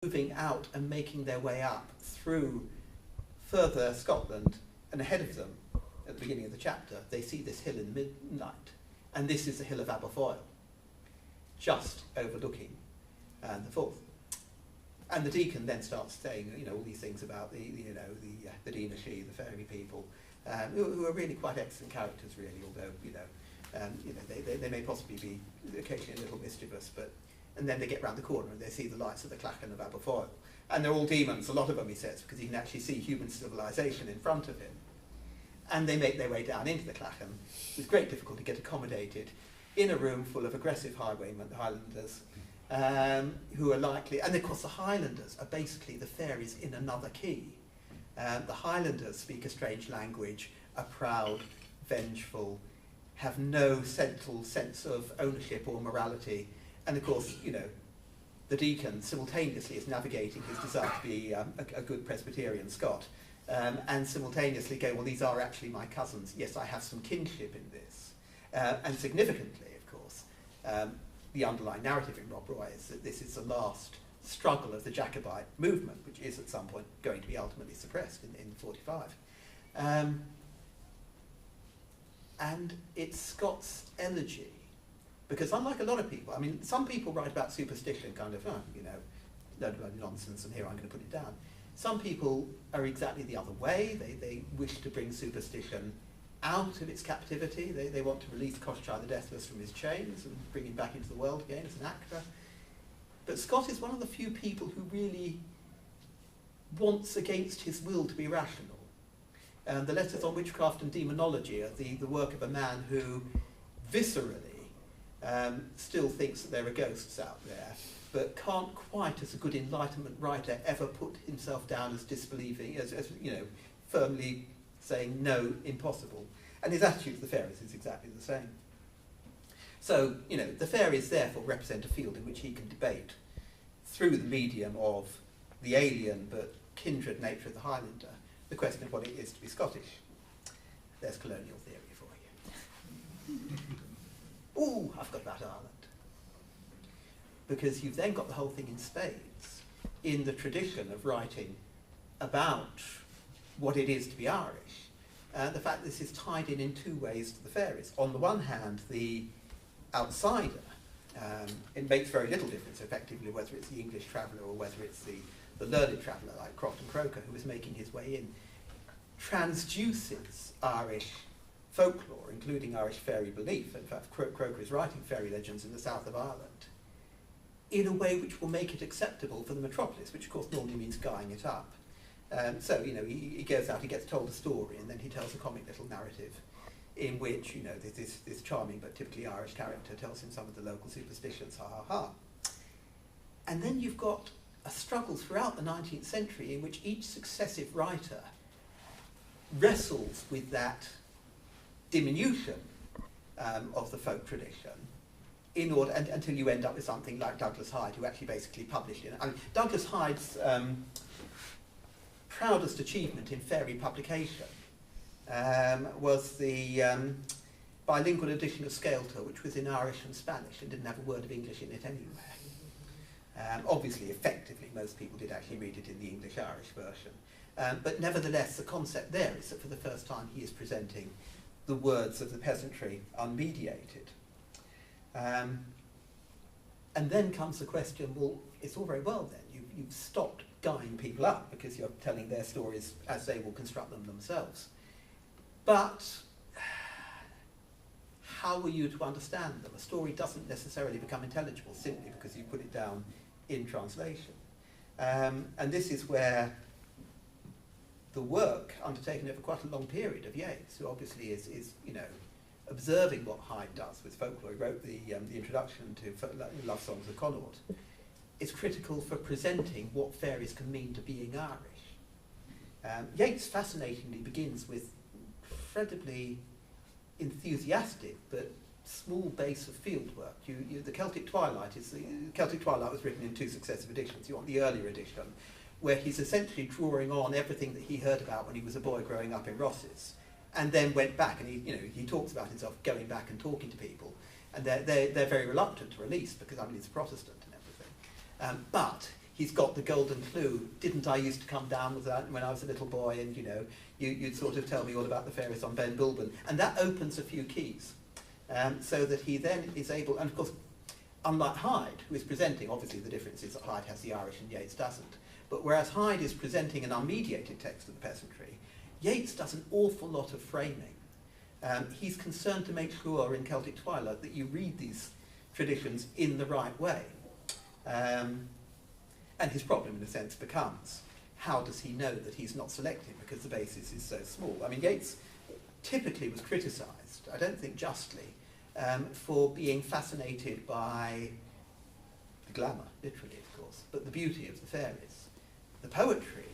moving out and making their way up through further Scotland, and ahead of them, at the beginning of the chapter, they see this hill in midnight, and this is the hill of Aberfoyle, just overlooking the Forth. And the deacon then starts saying, all these things about the Deenashee, the fairy people, who are really quite excellent characters, really. Although they may possibly be occasionally a little mischievous, and then they get round the corner and they see the lights of the Clachan of Aberfoyle, and they're all demons. A lot of them, he says, because he can actually see human civilization in front of him. And they make their way down into the Clachan with great difficulty, get accommodated in a room full of aggressive Highlanders. Who are likely, and of course the Highlanders are basically the fairies in another key. The Highlanders speak a strange language, are proud, vengeful, have no central sense of ownership or morality, and of course, the deacon simultaneously is navigating his desire to be a good Presbyterian Scot, and simultaneously go, well, these are actually my cousins, yes, I have some kinship in this. And significantly, of course, the underlying narrative in Rob Roy is that this is the last struggle of the Jacobite movement, which is at some point going to be ultimately suppressed in 45. And it's Scott's elegy, because unlike a lot of people, some people write about superstition kind of, load of nonsense, and here I'm going to put it down. Some people are exactly the other way. They wish to bring superstition out of its captivity. They want to release Koshchai the Deathless from his chains and bring him back into the world again as an actor. But Scott is one of the few people who really wants against his will to be rational. The letters on witchcraft and demonology are the work of a man who viscerally still thinks that there are ghosts out there, but can't quite, as a good Enlightenment writer, ever put himself down as disbelieving, as firmly saying no, impossible. And his attitude to the fairies is exactly the same. So, the fairies therefore represent a field in which he can debate through the medium of the alien but kindred nature of the Highlander, the question of what it is to be Scottish. There's colonial theory for you. Ooh, I forgot about Ireland. Because you've then got the whole thing in spades, in the tradition of writing about what it is to be Irish. The fact that this is tied in two ways to the fairies. On the one hand, the outsider, it makes very little difference effectively whether it's the English traveller or whether it's the learned traveller like Crofton Croker, who is making his way in, transduces Irish folklore, including Irish fairy belief. In fact, Croker is writing fairy legends in the south of Ireland in a way which will make it acceptable for the metropolis, which of course normally means guying it up. So, he goes out, he gets told a story, and then he tells a comic little narrative in which, this charming but typically Irish character tells him some of the local superstitions, ha ha ha. And then you've got a struggle throughout the 19th century in which each successive writer wrestles with that diminution of the folk tradition in order, until you end up with something like Douglas Hyde, who actually basically published it. Douglas Hyde's proudest achievement in fairy publication was the bilingual edition of Scalter, which was in Irish and Spanish and didn't have a word of English in it anywhere. Obviously, effectively, most people did actually read it in the English-Irish version. But nevertheless, the concept there is that for the first time he is presenting the words of the peasantry unmediated. And then comes the question, well, it's all very well then. You've stopped guying people up because you're telling their stories as they will construct them themselves. But how are you to understand them? A story doesn't necessarily become intelligible simply because you put it down in translation. And this is where the work undertaken over quite a long period of Yeats, who obviously is observing what Hyde does with folklore. He wrote the introduction to Love Songs of Connaught. Is critical for presenting what fairies can mean to being Irish. Yeats fascinatingly begins with incredibly enthusiastic but small base of field work. The Celtic Twilight was written in two successive editions. You want the earlier edition, where he's essentially drawing on everything that he heard about when he was a boy growing up in Ross's, and then went back and he talks about himself going back and talking to people, and they're very reluctant to release because he's a Protestant and everything. But he's got the golden clue. Didn't I used to come down with that when I was a little boy, and you'd sort of tell me all about the fairies on Ben Bulben. And that opens a few keys, so that he then is able, and of course, unlike Hyde, who is presenting, obviously the difference is that Hyde has the Irish and Yeats doesn't, but whereas Hyde is presenting an unmediated text of the peasantry, Yeats does an awful lot of framing. He's concerned to make sure in Celtic Twilight that you read these traditions in the right way. And his problem, in a sense, becomes, how does he know that he's not selecting because the basis is so small? I mean, Yeats typically was criticised, I don't think justly, for being fascinated by the glamour, literally, of course, but the beauty of the fairies. The poetry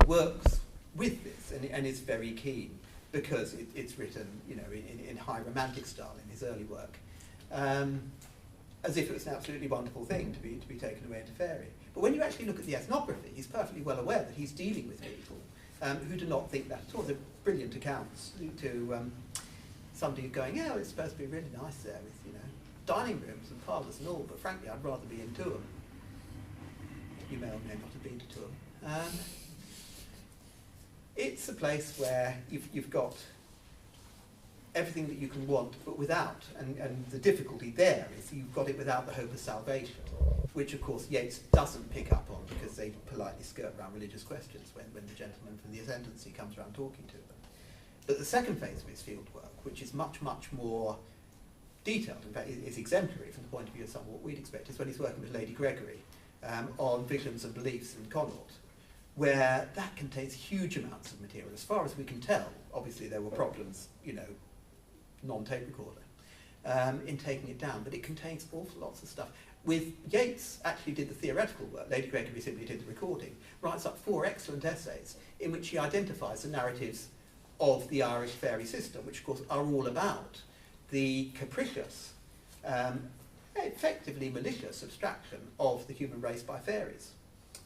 works with this and is very keen because it's written, in high romantic style in his early work, as if it was an absolutely wonderful thing to be taken away into fairy. But when you actually look at the ethnography, he's perfectly well aware that he's dealing with people who do not think that at all. They're brilliant accounts to somebody going, yeah, well, it's supposed to be really nice there with, dining rooms and parlours and all, but frankly, I'd rather be in Tuam. You may or may not have been to Tuam. It's a place where you've got everything that you can want, but without, and the difficulty there is you've got it without the hope of salvation, which of course Yeats doesn't pick up on because they politely skirt around religious questions when the gentleman from the ascendancy comes around talking to them. But the second phase of his field work, which is much, much more detailed, in fact is exemplary from the point of view of some of what we'd expect, is when he's working with Lady Gregory on visions and beliefs in Connaught, where that contains huge amounts of material. As far as we can tell, obviously there were problems, non-tape recorder, in taking it down, but it contains awful lots of stuff. With Yeats actually did the theoretical work, Lady Gregory simply did the recording, writes up 4 excellent essays in which he identifies the narratives of the Irish fairy system, which of course are all about the capricious, effectively malicious abstraction of the human race by fairies.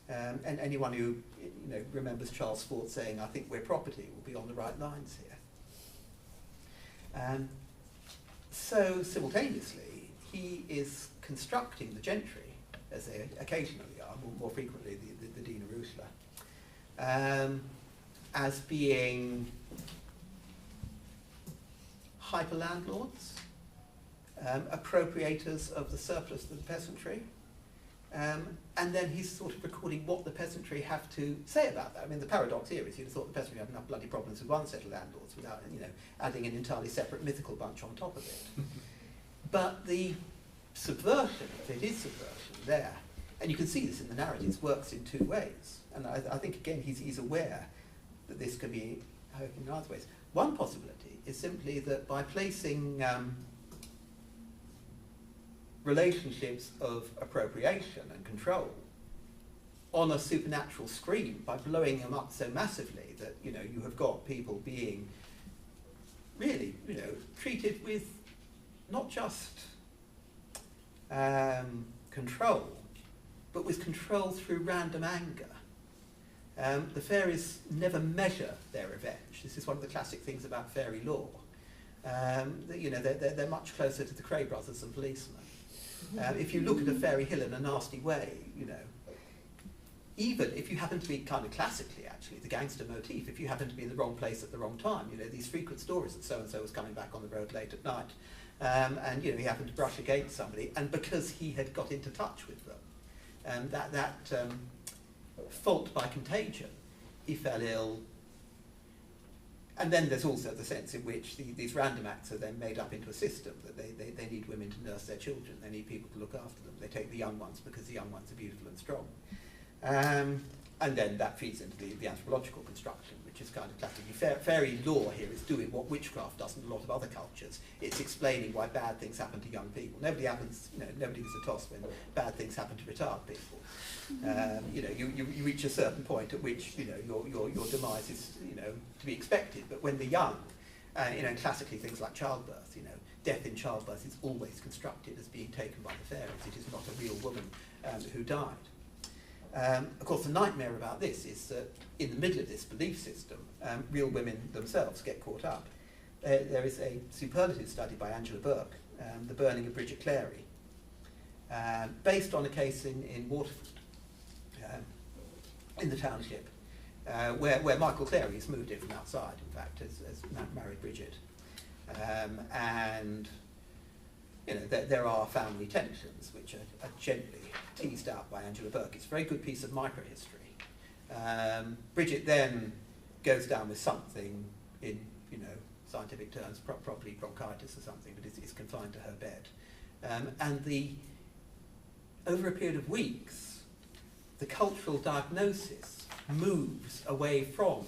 And anyone who remembers Charles Fort saying, I think we're property, will be on the right lines here. So simultaneously, he is constructing the gentry, as they occasionally are, more frequently the Dean of Rutla, as being hyper-landlords, appropriators of the surplus of the peasantry, and then he's sort of recording what the peasantry have to say about that. I mean, the paradox here is you'd have thought the peasantry had enough bloody problems with one set of landlords without, adding an entirely separate mythical bunch on top of it. But the subversion, if it is subversion, there, and you can see this in the narratives, works in 2 ways. And I think, again, he's aware that this can be working in other ways. One possibility is simply that by placing relationships of appropriation and control on a supernatural screen, by blowing them up so massively that you have got people being really treated with not just control, but with control through random anger. The fairies never measure their revenge. This is one of the classic things about fairy lore. They're much closer to the Cray brothers than policemen. If you look at a fairy hill in a nasty way, even if you happen to be kind of classically, actually, the gangster motif, if you happen to be in the wrong place at the wrong time, these frequent stories that so-and-so was coming back on the road late at night, and he happened to brush against somebody, and because he had got into touch with them, that fault by contagion, he fell ill. And then there's also the sense in which these random acts are then made up into a system, that they need women to nurse their children, they need people to look after them, they take the young ones because the young ones are beautiful and strong. And then that feeds into the anthropological construction, which is kind of classically fairy lore here is doing what witchcraft does in a lot of other cultures. It's explaining why bad things happen to young people. Nobody gives a toss when bad things happen to retired people. You reach a certain point at which your demise is to be expected. But when the young, classically things like childbirth, death in childbirth is always constructed as being taken by the fairies. It is not a real woman who died. Of course, the nightmare about this is that in the middle of this belief system, real women themselves get caught up. There is a superlative study by Angela Burke, The Burning of Bridget Clary, based on a case in Waterford, in the township, where Michael Clary has moved in from outside, in fact, has married Bridget. And you know, there are family tensions which are gently teased out by Angela Burke. It's a very good piece of microhistory. Bridget then goes down with something in, you know, scientific terms, probably bronchitis or something, but it's confined to her bed. And over a period of weeks, the cultural diagnosis moves away from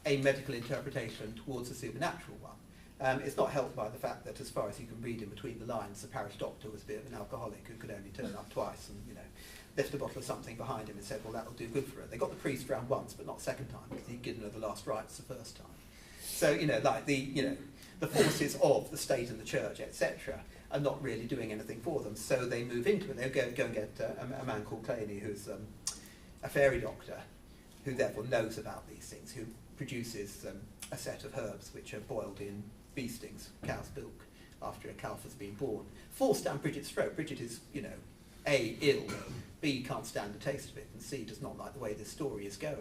a medical interpretation towards a supernatural one. It's not helped by the fact that, as far as you can read in between the lines, the parish doctor was a bit of an alcoholic who could only turn up twice and, you know, left a bottle of something behind him and said, well, that'll do good for her. They got the priest round once, but not the second time, because he'd given her the last rites the first time. So, you know, like the forces of the state and the church, etc., are not really doing anything for them. So they move into it. They go and get a man called Claney, who's a fairy doctor, who therefore knows about these things, who produces a set of herbs which are boiled in bee stings, cow's milk, after a calf has been born. Forced down Bridget's throat. Bridget is, you know, A, ill, B, can't stand the taste of it, and C, does not like the way this story is going.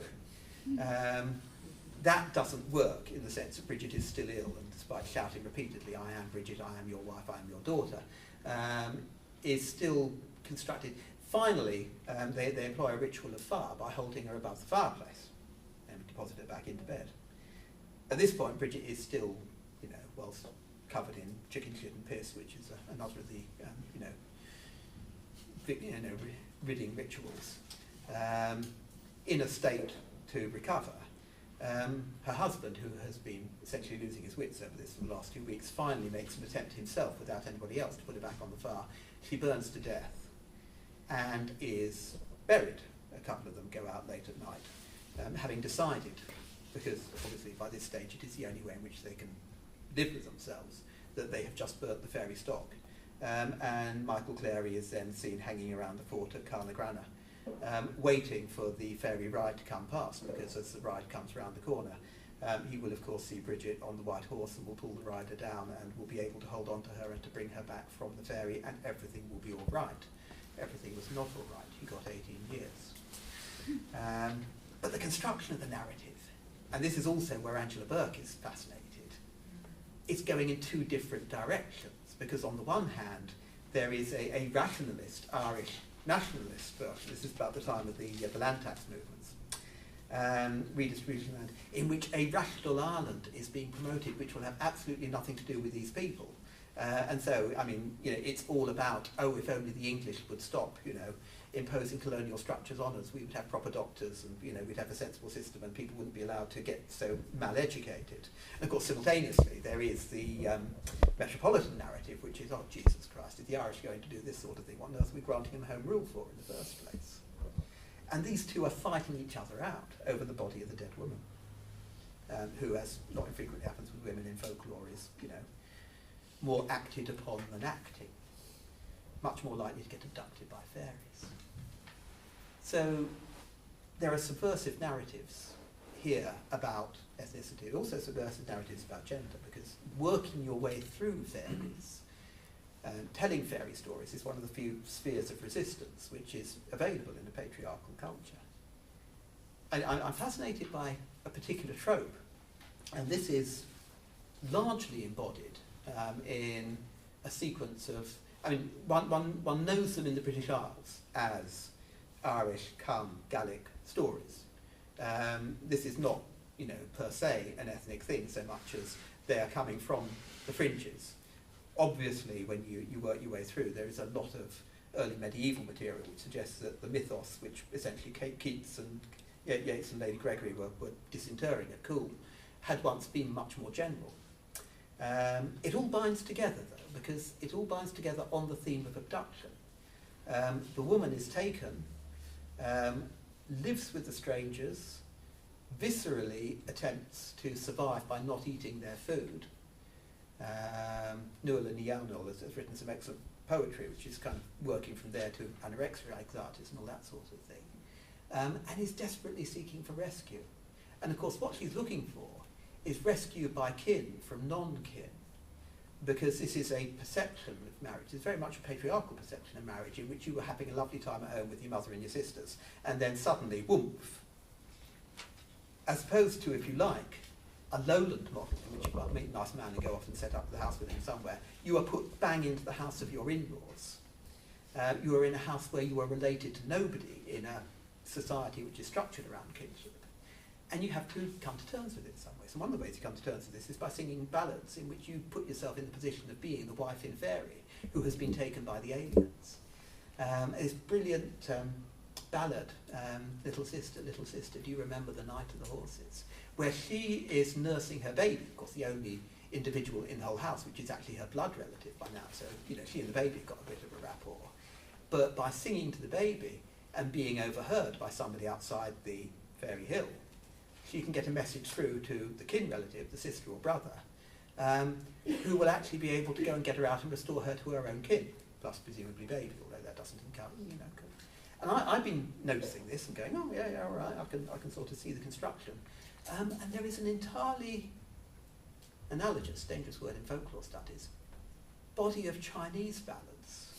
That doesn't work in the sense that Bridget is still ill, and despite shouting repeatedly, I am Bridget, I am your wife, I am your daughter, is still constructed. Finally, they employ a ritual of fire by holding her above the fireplace and deposit her back into bed. At this point, Bridget is still, you know, well covered in chicken shit and piss, which is another of the, ridding rituals, in a state to recover. Her husband, who has been essentially losing his wits over this for the last 2 weeks, finally makes an attempt himself, without anybody else, to put her back on the fire. She burns to death and is buried. A couple of them go out late at night, having decided, because obviously by this stage it is the only way in which they can live with themselves, that they have just burnt the fairy stock. And Michael Clary is then seen hanging around the fort at Carnagrana, waiting for the fairy ride to come past, because as the ride comes round the corner, he will of course see Bridget on the white horse and will pull the rider down and will be able to hold on to her and to bring her back from the fairy, and everything will be all right. Everything was not all right. He got 18 years. But the construction of the narrative, and this is also where Angela Burke is fascinated, it's going in two different directions, because on the one hand, there is a rationalist, Irish nationalist version. This is about the time of the land tax movements, redistribution of land, in which a rational Ireland is being promoted, which will have absolutely nothing to do with these people. And so, I mean, you know, it's all about, oh, if only the English would stop, you know, imposing colonial structures on us, we would have proper doctors, and, you know, we'd have a sensible system, and people wouldn't be allowed to get so mal-educated. And of course, simultaneously, there is the metropolitan narrative, which is, oh, Jesus Christ, if the Irish are going to do this sort of thing, what on earth are we granting them home rule for in the first place? And these two are fighting each other out over the body of the dead woman, who, as not infrequently happens with women in folklore, is, you know, more acted upon than acting, much more likely to get abducted by fairies. So there are subversive narratives here about ethnicity, also subversive narratives about gender, because working your way through fairies, telling fairy stories, is one of the few spheres of resistance which is available in a patriarchal culture. I'm fascinated by a particular trope, and this is largely embodied in a sequence of, I mean, one knows them in the British Isles as Irish cum Gaelic stories. This is not, you know, per se an ethnic thing so much as they are coming from the fringes. Obviously, when you work your way through, there is a lot of early medieval material which suggests that the mythos, which essentially Keats and Yeats and Lady Gregory were disinterring at Coole, had once been much more general. It all binds together, though, because it all binds together on the theme of abduction. The woman is taken, lives with the strangers, viscerally attempts to survive by not eating their food. Nuala Niaunol has written some excellent poetry, which is kind of working from there to anorexia, anxiety, and all that sort of thing, and is desperately seeking for rescue. And of course, what she's looking for is rescue by kin from non-kin, because this is a perception of marriage. It's very much a patriarchal perception of marriage, in which you were having a lovely time at home with your mother and your sisters, and then suddenly, whoomph, as opposed to, if you like, a lowland model in which you've got to meet a nice man and go off and set up the house with him somewhere. You are put bang into the house of your in-laws. You are in a house where you are related to nobody in a society which is structured around kinship. And you have to come to terms with it in some ways. And one of the ways you come to terms with this is by singing ballads in which you put yourself in the position of being the wife in Fairy who has been taken by the aliens. This brilliant ballad, Little Sister, do you remember the Night of the Horses? Where she is nursing her baby, of course the only individual in the whole house which is actually her blood relative by now, so she and the baby have got a bit of a rapport. But by singing to the baby and being overheard by somebody outside the Fairy Hill, she can get a message through to the kin relative, the sister or brother, who will actually be able to go and get her out and restore her to her own kin, plus presumably baby, although that doesn't encounter, And I've been noticing this and going, oh yeah, all right, I can sort of see the construction. And there is an entirely analogous, dangerous word in folklore studies, body of Chinese ballads,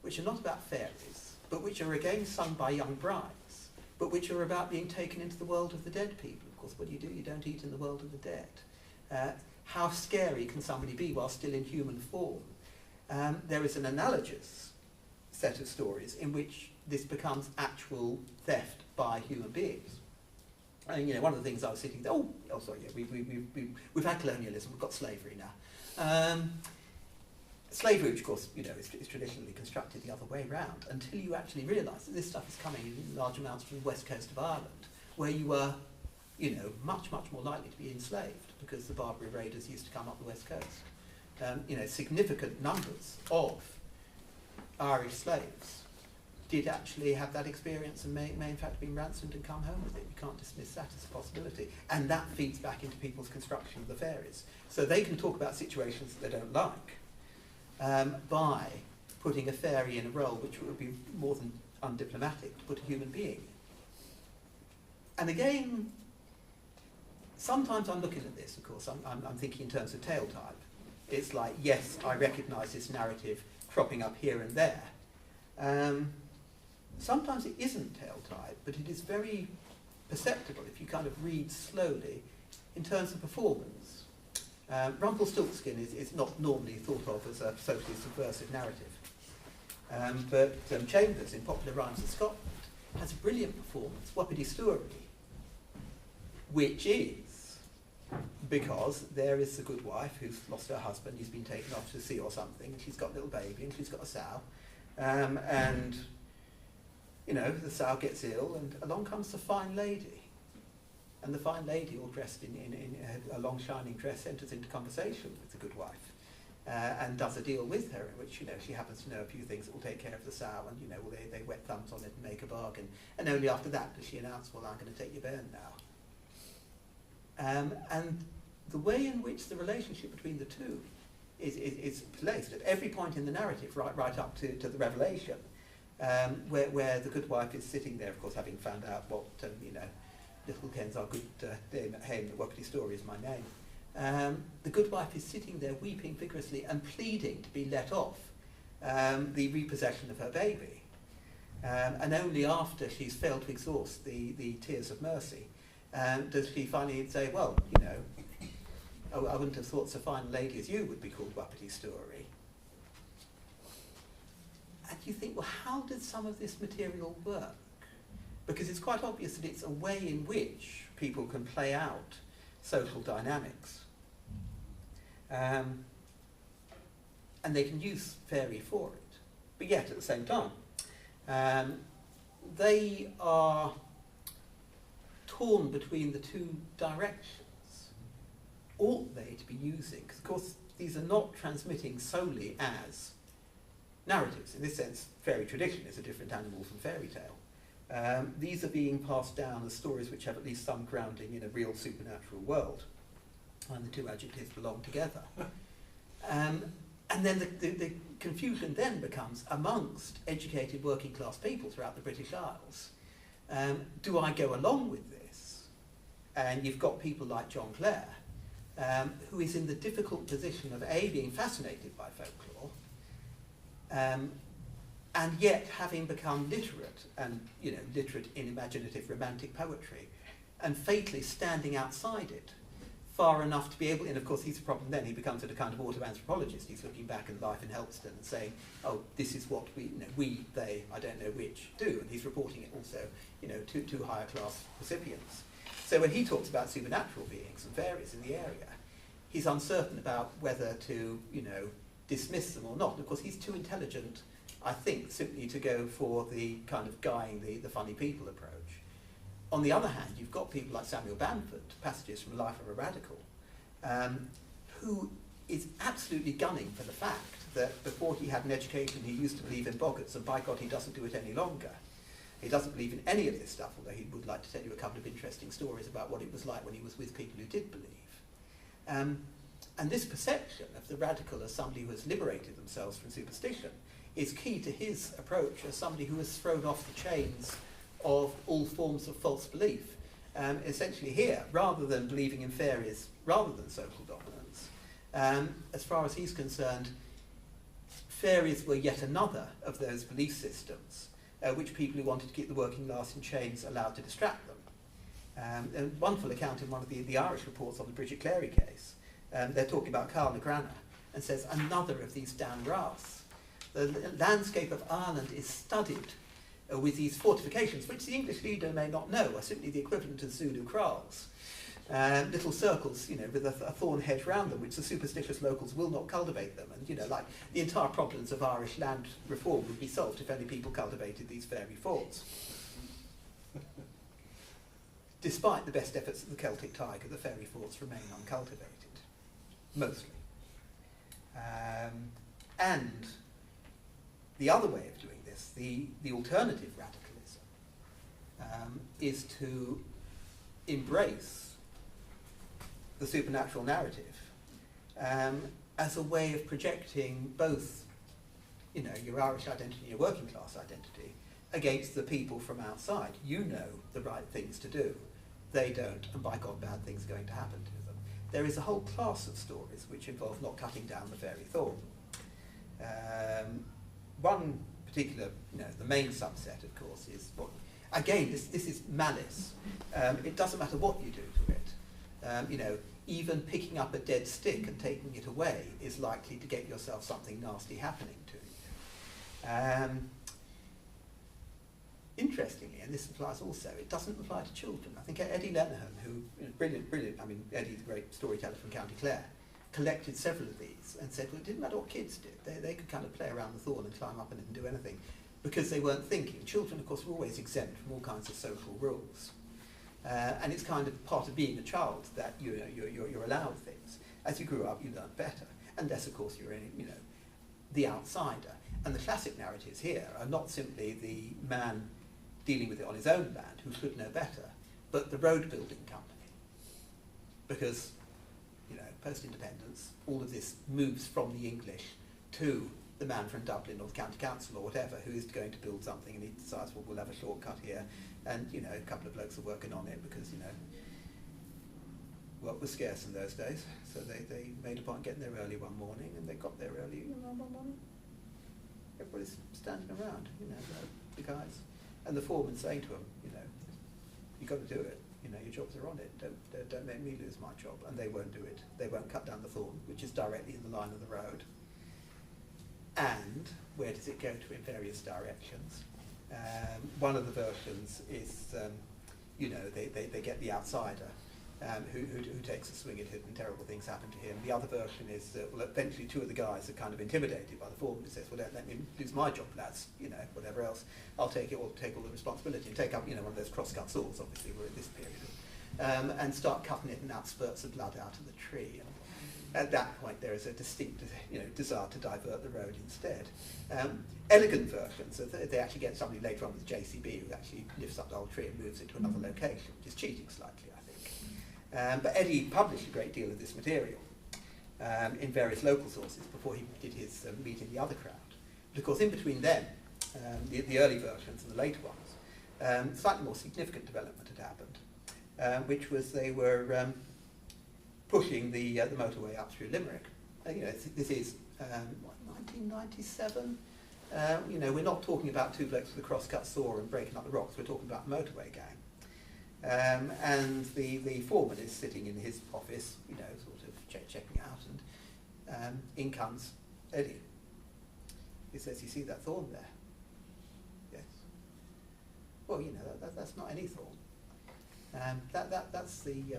which are not about fairies, but which are again sung by young brides, but which are about being taken into the world of the dead people. Of course, what do? You don't eat in the world of the dead. How scary can somebody be while still in human form? There is an analogous set of stories in which this becomes actual theft by human beings. And one of the things I was sitting there, we've had colonialism, we've got slavery now. Slavery, which of course, is traditionally constructed the other way around, until you actually realise that this stuff is coming in large amounts from the west coast of Ireland, where you were, much, much more likely to be enslaved, because the Barbary raiders used to come up the west coast. Significant numbers of Irish slaves did actually have that experience and may in fact have been ransomed and come home with it. You can't dismiss that as a possibility. And that feeds back into people's construction of the fairies. So they can talk about situations that they don't like by putting a fairy in a role which would be more than undiplomatic to put a human being in. And again, sometimes I'm looking at this, of course, I'm thinking in terms of tale type. It's like, yes, I recognise this narrative cropping up here and there. Sometimes it isn't tale type, but it is very perceptible if you kind of read slowly in terms of performance. Rumpelstiltskin is not normally thought of as a socially subversive narrative. But Chambers, in Popular Rhymes of Scotland, has a brilliant performance, Wapiti Story, which is because there is the good wife who's lost her husband, he's been taken off to sea or something, and she's got a little baby, and she's got a sow, and the sow gets ill, and along comes the fine lady, and the fine lady, all dressed in a long shining dress, enters into conversation with the good wife, and does a deal with her, in which she happens to know a few things that will take care of the sow, and they wet thumbs on it and make a bargain, and only after that does she announce, well, I'm going to take your bairn now. And the way in which the relationship between the two is placed at every point in the narrative, right up to the revelation, where the good wife is sitting there, of course, having found out what, little Ken's our good dame at home, the Wapiti Story is my name. The good wife is sitting there weeping vigorously and pleading to be let off the repossession of her baby. And only after she's failed to exhaust the tears of mercy does she finally say, well, I wouldn't have thought so fine a lady as you would be called Wapiti Story. And you think, well, how did some of this material work? Because it's quite obvious that it's a way in which people can play out social dynamics. And they can use fairy for it. But yet, at the same time, they are torn between the two directions. Ought they to be using, because of course these are not transmitting solely as narratives. In this sense, fairy tradition is a different animal from fairy tale. These are being passed down as stories which have at least some grounding in a real supernatural world, and the two adjectives belong together. And then the confusion then becomes amongst educated working class people throughout the British Isles. Do I go along with this? And you've got people like John Clare, who is in the difficult position of A, being fascinated by folklore, and yet having become literate, and literate in imaginative romantic poetry, and fatally standing outside it far enough to be able, and of course he's a problem then, he becomes a kind of auto-anthropologist. He's looking back at life in Helpston and saying, oh, this is what we, they, I don't know which, do, and he's reporting it also, to higher class recipients. So when he talks about supernatural beings and fairies in the area, he's uncertain about whether to, dismiss them or not. And of course he's too intelligent, I think, simply to go for the kind of guying the funny people approach. On the other hand, you've got people like Samuel Bamford, passages from Life of a Radical, who is absolutely gunning for the fact that before he had an education, he used to believe in boggarts, and by God, he doesn't do it any longer. He doesn't believe in any of this stuff, although he would like to tell you a couple of interesting stories about what it was like when he was with people who did believe. And this perception of the radical as somebody who has liberated themselves from superstition is key to his approach as somebody who has thrown off the chains of all forms of false belief. Essentially here, rather than believing in fairies, rather than social dominance, as far as he's concerned, fairies were yet another of those belief systems which people who wanted to keep the working class in chains allowed to distract them. A wonderful account in one of the Irish reports on the Bridget Clary case. They're talking about Carl Nagrana and says, another of these damn wraths. The landscape of Ireland is studded with these fortifications, which the English reader may not know are simply the equivalent of Zulu kraals. Little circles, with a thorn hedge round them, which the superstitious locals will not cultivate them. And, like, the entire problems of Irish land reform would be solved if only people cultivated these fairy forts. Despite the best efforts of the Celtic Tiger, the fairy forts remain uncultivated, mostly. And the other way of doing this, the alternative radicalism, is to embrace the supernatural narrative as a way of projecting both, your Irish identity and your working class identity against the people from outside. You know the right things to do. They don't, and by God, bad things are going to happen to them. There is a whole class of stories which involve not cutting down the fairy thorn. One particular, the main subset, of course, is what, again, this is malice. It doesn't matter what you do to it. Even picking up a dead stick and taking it away is likely to get yourself something nasty happening to you. Interestingly, and this applies also, it doesn't apply to children. I think Eddie Lenihan, who, brilliant, Eddie's a great storyteller from County Clare, collected several of these and said, well, it didn't matter what kids did. They could kind of play around the thorn and climb up on it and do anything because they weren't thinking. Children, of course, were always exempt from all kinds of social rules. And it's kind of part of being a child that you're allowed things. As you grew up, you learned better. Unless, of course, you're the outsider. And the classic narratives here are not simply the man dealing with it on his own land who should know better, but the road building company. Because, post-independence, all of this moves from the English to the man from Dublin or the county council or whatever who is going to build something, and he decides, well, we'll have a shortcut here, and a couple of blokes are working on it because work was scarce in those days, so they made a point of getting there early one morning, and they got there early one morning. Everybody's standing around, the guys, and the foreman saying to them, you've got to do it. Your jobs are on it. Don't make me lose my job. And they won't do it. They won't cut down the thorn, which is directly in the line of the road. And where does it go to in various directions? One of the versions is, they get the outsider who takes a swing at it and terrible things happen to him. The other version is that, well, eventually two of the guys are kind of intimidated by the foreman who says, well, don't let me lose my job, lads, whatever else. I'll take all the responsibility and take up, one of those cross-cut saws, obviously, we're at this period, and start cutting it and out spurts of blood out of the tree. And at that point, there is a distinct, desire to divert the road instead. Elegant versions, so they actually get somebody later on with a JCB who actually lifts up the whole tree and moves it to another location, which is cheating slightly, I think. But Eddie published a great deal of this material in various local sources before he did his meeting the other crowd. But of course, in between them, the early versions and the later ones, slightly more significant development had happened, which was they were pushing the motorway up through Limerick. This is 1997. We're not talking about two blokes with a cross-cut saw and breaking up the rocks. We're talking about a motorway gang. And the foreman is sitting in his office, you know, sort of checking out, and in comes Eddie. He says, "You see that thorn there?" "Yes." "Well, you know, that's not any thorn. That's the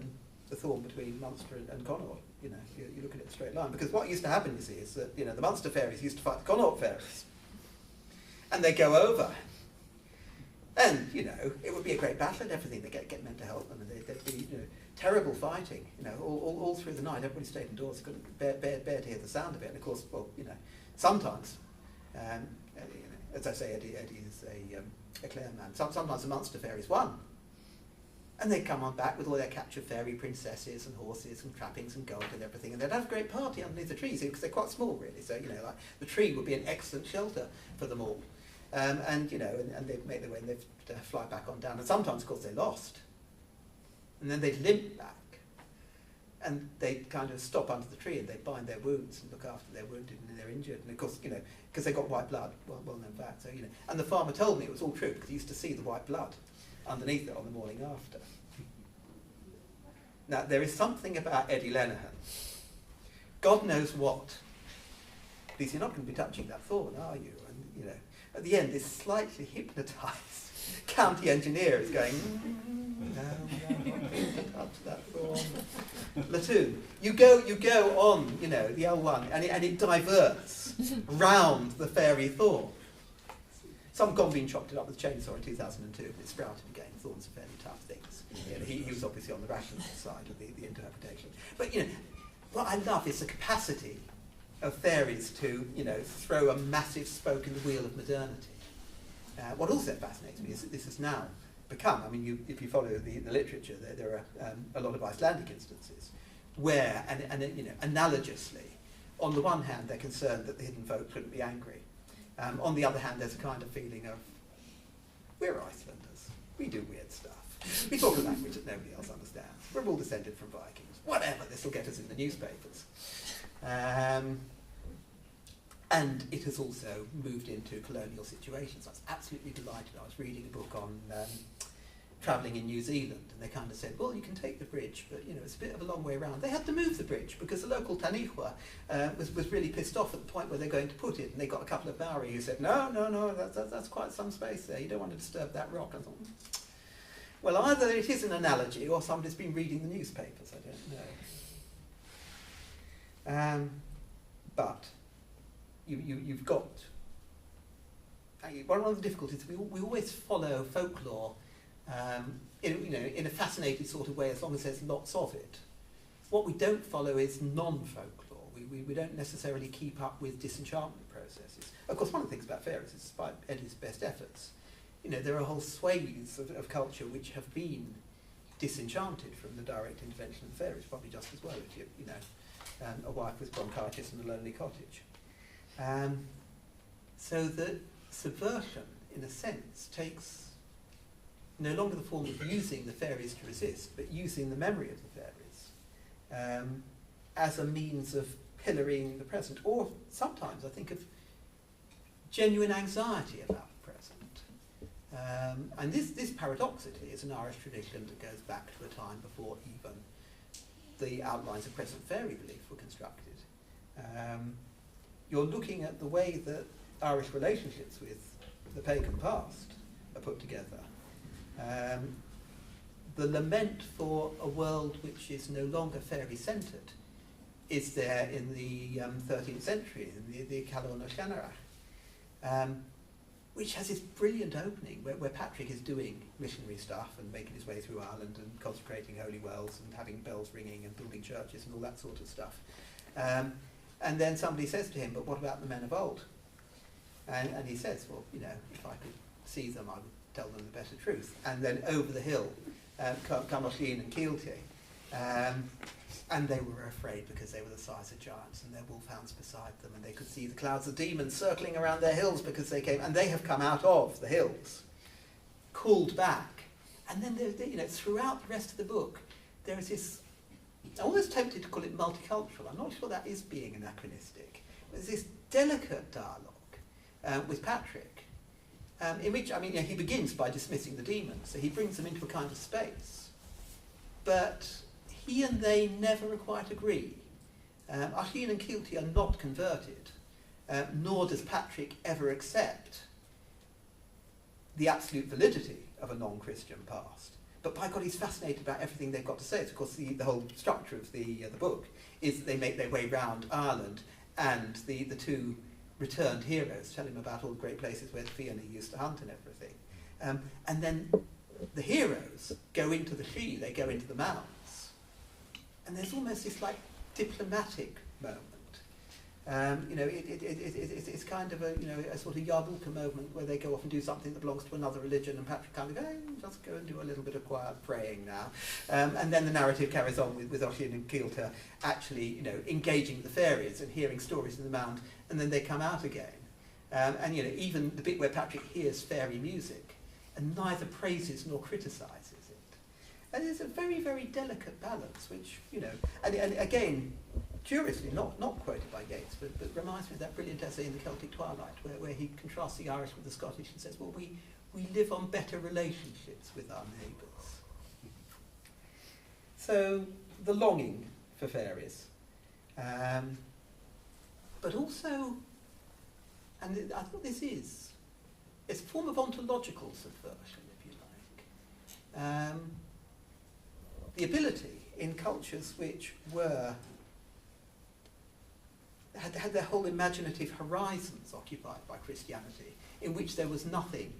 thorn between Munster and Connaught. You know, you look at it in a straight line. Because what used to happen, you see, is that, you know, the Munster fairies used to fight the Connaught fairies. And they go over. And, you know, it would be a great battle and everything. They get men to help them, and they'd be, you know, terrible fighting, you know, all through the night. Everybody stayed indoors, couldn't bear to hear the sound of it. And of course, well, you know, sometimes, you know, as I say, Eddie is a Clare man. Sometimes the Munster fairies won. And they'd come on back with all their captured fairy princesses and horses and trappings and gold and everything, and they'd have a great party underneath the trees, because they're quite small, really. So, you know, like, the tree would be an excellent shelter for them all. And, you know, and they'd make their way, and they'd fly back on down. And sometimes, of course, they lost. And then they'd limp back. And they'd kind of stop under the tree, and they'd bind their wounds and look after their wounded and their injured. And, of course, you know, because they got white blood, well-known fact. So, you know, and the farmer told me it was all true, because he used to see the white blood underneath it on the morning after. Now, there is something about Eddie Lenihan. God knows what. Because you're not going to be touching that thorn, are you? And, you know, at the end, this slightly hypnotised county engineer is going, no, I'm not going to touch that thorn. Latoon, you go on, you know, the L1, and it diverts round the fairy thorn. Some goblin chopped it up with a chainsaw in 2002, and it sprouted again. Thorns are fairly tough things. You know, he was obviously on the rational side of the interpretation. But, you know, what I love is the capacity of fairies to, you know, throw a massive spoke in the wheel of modernity. What also fascinates me is that this has now become, I mean, if you follow the literature, there are a lot of Icelandic instances where, and you know, analogously, on the one hand, they're concerned that the hidden folk couldn't be angry. On the other hand, there's a kind of feeling of, we're Icelanders, we do weird stuff. We talk a language that nobody else understands. We're all descended from Vikings. Whatever, this will get us in the newspapers. And it has also moved into colonial situations. I was absolutely delighted. I was reading a book on travelling in New Zealand, and they kind of said, well, you can take the bridge, but, you know, it's a bit of a long way around. They had to move the bridge because the local Taniqua was really pissed off at the point where they're going to put it, and they got a couple of Maori who said, no, that's quite some space there. You don't want to disturb that rock. I thought, well, either it is an analogy or somebody's been reading the newspapers. I don't know. But you've got... One of the difficulties, we always follow folklore in a fascinated sort of way, as long as there's lots of it. What we don't follow is non-folklore. We don't necessarily keep up with disenchantment processes. Of course, one of the things about fairies is, despite Eddie's best efforts, you know, there are whole swathes of culture which have been disenchanted from the direct intervention of the fairies, probably just as well if you know, a wife with bronchitis in a lonely cottage. So that subversion, in a sense, takes no longer the form of using the fairies to resist, but using the memory of the fairies as a means of pillaring the present, or sometimes I think of genuine anxiety about the present. And this paradoxically is an Irish tradition that goes back to a time before even the outlines of present fairy belief were constructed. You're looking at the way that Irish relationships with the pagan past are put together. The lament for a world which is no longer fairy-centred is there in the 13th century, in the Calon o Llanarach, which has this brilliant opening where Patrick is doing missionary stuff and making his way through Ireland and consecrating holy wells and having bells ringing and building churches and all that sort of stuff. And then somebody says to him, but what about the men of old? And he says, well, you know, if I could see them, I would tell them the better truth. And then over the hill, Carmochlin and Keelty, and they were afraid because they were the size of giants, and their wolfhounds beside them, and they could see the clouds of demons circling around their hills because they came, and they have come out of the hills, called back. And then, you know, throughout the rest of the book, there is this, I'm almost tempted to call it multicultural. I'm not sure that is being anachronistic. There's this delicate dialogue with Patrick, in which, I mean, he begins by dismissing the demons, so he brings them into a kind of space. But he and they never quite agree. Achille and Kilty are not converted, nor does Patrick ever accept the absolute validity of a non-Christian past. But by God, he's fascinated about everything they've got to say. It's, of course, the whole structure of the book is that they make their way round Ireland, and the two returned heroes tell him about all the great places where Fiona used to hunt and everything. And then the heroes go into the Shee, they go into the mounds. And there's almost this like diplomatic moment. It's kind of a sort of Yarbulka moment where they go off and do something that belongs to another religion, and Patrick kind of goes, just go and do a little bit of quiet praying now. And then the narrative carries on with Oisin and Kilter actually, engaging the fairies and hearing stories in the mound, and then they come out again. Even the bit where Patrick hears fairy music, and neither praises nor criticises it. And it's a very, very delicate balance, which, and again, curiously, not quoted by Yeats, but reminds me of that brilliant essay in The Celtic Twilight, where he contrasts the Irish with the Scottish and says, well, we live on better relationships with our neighbours. So, the longing for fairies. But also, and I thought it's a form of ontological subversion, if you like. The ability in cultures which had their whole imaginative horizons occupied by Christianity, in which there was nothing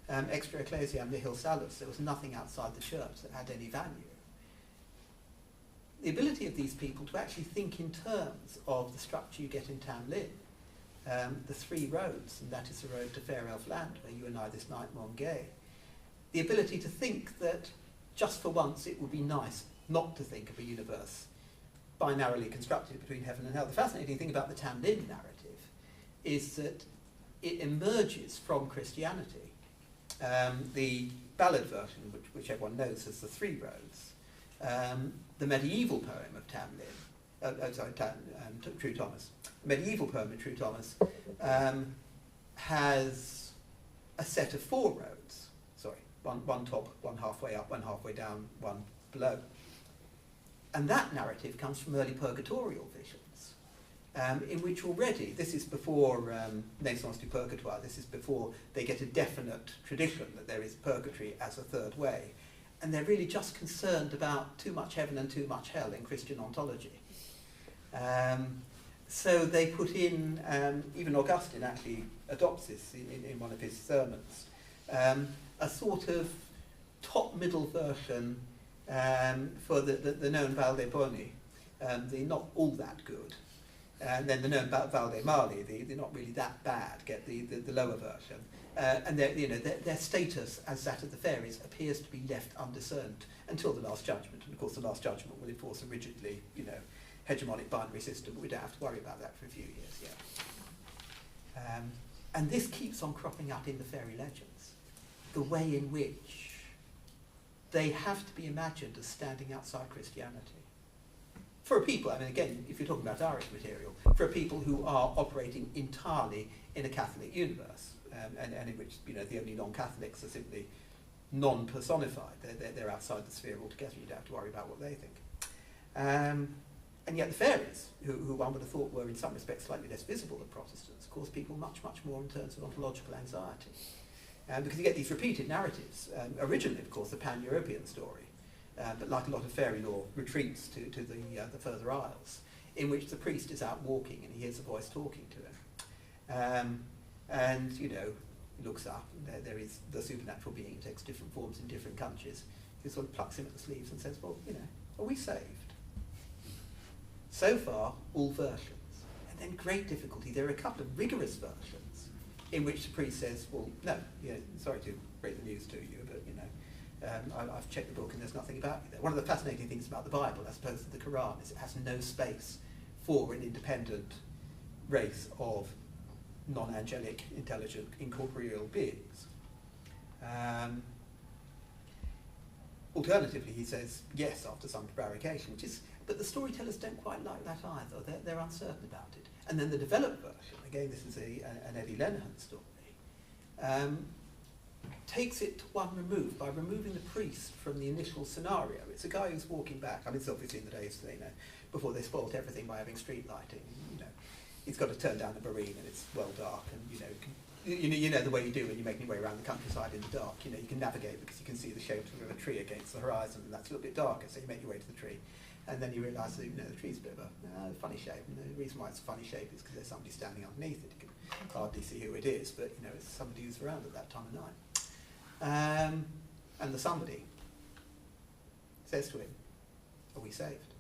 extra ecclesiam nihil salus, there was nothing outside the church that had any value. The ability of these people to actually think in terms of the structure you get in Tamlin, the three roads, and that is the road to Fair Elf Land, where you and I this night were on Gay. The ability to think that just for once it would be nice not to think of a universe binarily constructed between heaven and hell. The fascinating thing about the Tamlin narrative is that it emerges from Christianity. The ballad version, which everyone knows as the Three Roads, the medieval poem of True Thomas. The medieval poem of True Thomas has a set of four roads. One top, one halfway up, one halfway down, one below. And that narrative comes from early purgatorial visions, in which already, this is before Naissance du Purgatoire, this is before they get a definite tradition that there is purgatory as a third way. And they're really just concerned about too much heaven and too much hell in Christian ontology. So they put in, even Augustine actually adopts this in one of his sermons, a sort of top-middle version for the known Val de Boni, the not all that good, and then the known Val de Mali, the not really that bad, get the lower version. And their status as that of the fairies appears to be left undiscerned until the Last Judgment. And of course the Last Judgment will enforce a rigidly, hegemonic binary system, but we don't have to worry about that for a few years yet. And this keeps on cropping up in the fairy legends. The way in which they have to be imagined as standing outside Christianity. For a people, I mean, again, if you're talking about Irish material, for a people who are operating entirely in a Catholic universe, and in which, the only non-Catholics are simply non-personified. They're outside the sphere altogether. You don't have to worry about what they think. And yet the fairies, who one would have thought were in some respects slightly less visible than Protestants, cause people much, much more in terms of ontological anxiety. Because you get these repeated narratives. Originally, of course, the pan-European story, but like a lot of fairy lore, retreats to the further isles, in which the priest is out walking and he hears a voice talking to him. And, he looks up, and there is the supernatural being who takes different forms in different countries, who sort of plucks him at the sleeves and says, well, are we saved? So far, all versions. And then great difficulty, there are a couple of rigorous versions in which the priest says, well, no, sorry to break the news to you, but, I've checked the book and there's nothing about you there. One of the fascinating things about the Bible, as opposed to the Quran, is it has no space for an independent race of non-angelic, intelligent, incorporeal beings. Alternatively, he says yes after some prevarication, but the storytellers don't quite like that either. They're uncertain about it. And then the developed version, again, this is an Eddie Lenihan story, takes it to one remove by removing the priest from the initial scenario. It's a guy who's walking back. I mean, it's obviously in the days, you know, before they spoilt everything by having street lighting. You know, he's got to turn down the barine and it's well dark, and you know the way you do when you're making your way around the countryside in the dark. You know, you can navigate because you can see the shape of a tree against the horizon, and that's a little bit darker. So you make your way to the tree, and then you realise that the tree's a bit of a funny shape. And the reason why it's a funny shape is because there's somebody standing underneath it. You can hardly see who it is, but it's somebody who's around at that time of night. And the somebody says to him, "Are we saved?"